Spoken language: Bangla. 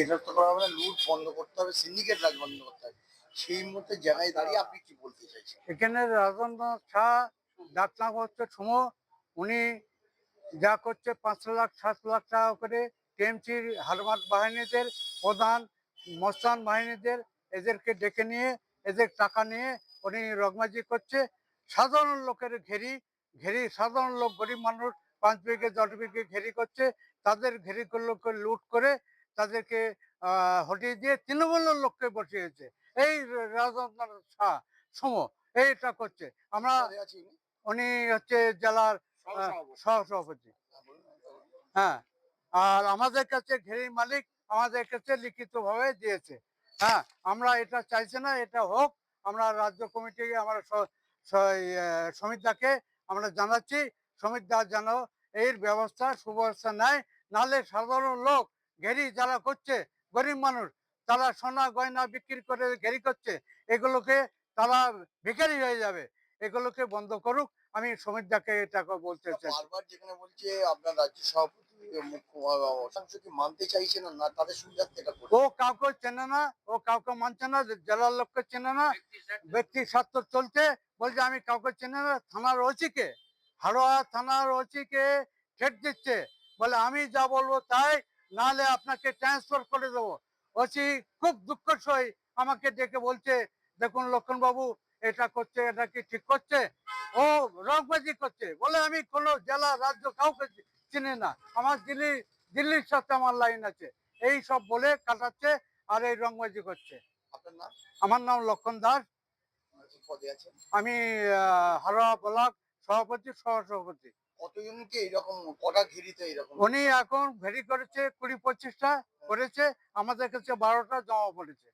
এটা তো করা হবে না, লুট বন্ধ করতে হবে, সিন্ডিকেট রাজ বন্ধ করতে হবে। সেই মুহূর্তে জায়গায় দাঁড়িয়ে আপনি কি বলতে চাইছেন? এখানে রাজেন্দ্রনাথ শাহ ডাকনাম হচ্ছে সুমো। উনি যা করছে 5 লাখ 7 লাখ টাকা করে টিএমসির হারমাত বাহিনীদের প্রধান, মস্তান বাহিনীদের, এদেরকে ডেকে নিয়ে এদের টাকা নিয়ে উনি রগমাজি করছে। সাধারণ লোকের ঘেরি ঘেরি সাধারণ লোক, গরিব মানুষ 5 বিঘে 10 বিঘে ঘেরি করছে। তাদের ঘেরিগুলোকে লুট করে তাদেরকে হটিয়ে দিয়ে তৃণমূলের লোককে বসিয়েছে এই রাজেন্দ্রনাথ শাহ সম, এইটা করছে। আমরা, পদে আছে ইনি? উনি হচ্ছে জেলার সহসভাপতি। হ্যাঁ, বলুন, বলুন। হ্যাঁ, আর আমাদের কাছে ঘেরির মালিক আমাদের কাছে লিখিতভাবে দিয়েছে। হ্যাঁ, আমরা এটা চাইছি না, এটা হোক। আমরা রাজ্য কমিটি, আমরা সমিতদাকে আমরা জানাচ্ছি, সমিতদা যেন এর ব্যবস্থা সুব্যবস্থা নেয়। নাহলে সাধারণ লোক ঘেরি যারা করছে, গরিব মানুষ, তারা সোনা গয়না বিক্রি করে ঘেরি করছে, এগুলোকে তারা ভিখারি হয়ে যাবে। এগুলোকে বন্ধ করুক। আমি সমিতদাকে এটা বলতে চাই। বারবার যেখানে বলছে আপনার রাজ্য সভাপতি, মুখ্য অংশ কি মানতে চাইছে না, না তাদের সুবিধার্থে এটা ও করছে? কাউকে চেনে না, ও কাউকে মানছে না, জেলার লোককে চেনে না, ব্যক্তি স্বার্থ চলছে। বলছে আমি কাউকে চেনে না। থানার ওসিকে, হাড়োয়া থানার ওসিকে ঠেট দিচ্ছে, বলে আমি যা বলবো তাই, নাহলে আপনাকে ট্রান্সফার করে দেবো। ওসি খুব দুঃখের সহিত আমাকে ডেকে বলছে, দেখুন লক্ষণ বাবু, এটা করছে, এটা কি ঠিক করছে? ও রংবাজি করছে, বলে আমি কোনো জেলা রাজ্য কাউকে চিনি না, আমার দিল্লির সাথে আমার লাইন আছে, এই সব বলে কাটাচ্ছে আর এই রংবাজি করছে। আপনার নাম? আমার নাম লক্ষণ দাস। কি পদে আছেন? আমি হারোয়া ব্লক সভাপতি, সহসভাপতি। কতজনকে এরকম, কটা ঘেরিতে এরকম? উনি এখন ভেরি করেছে 20-25টা করেছে, আমাদের কাছে 12টা জমা পড়েছে।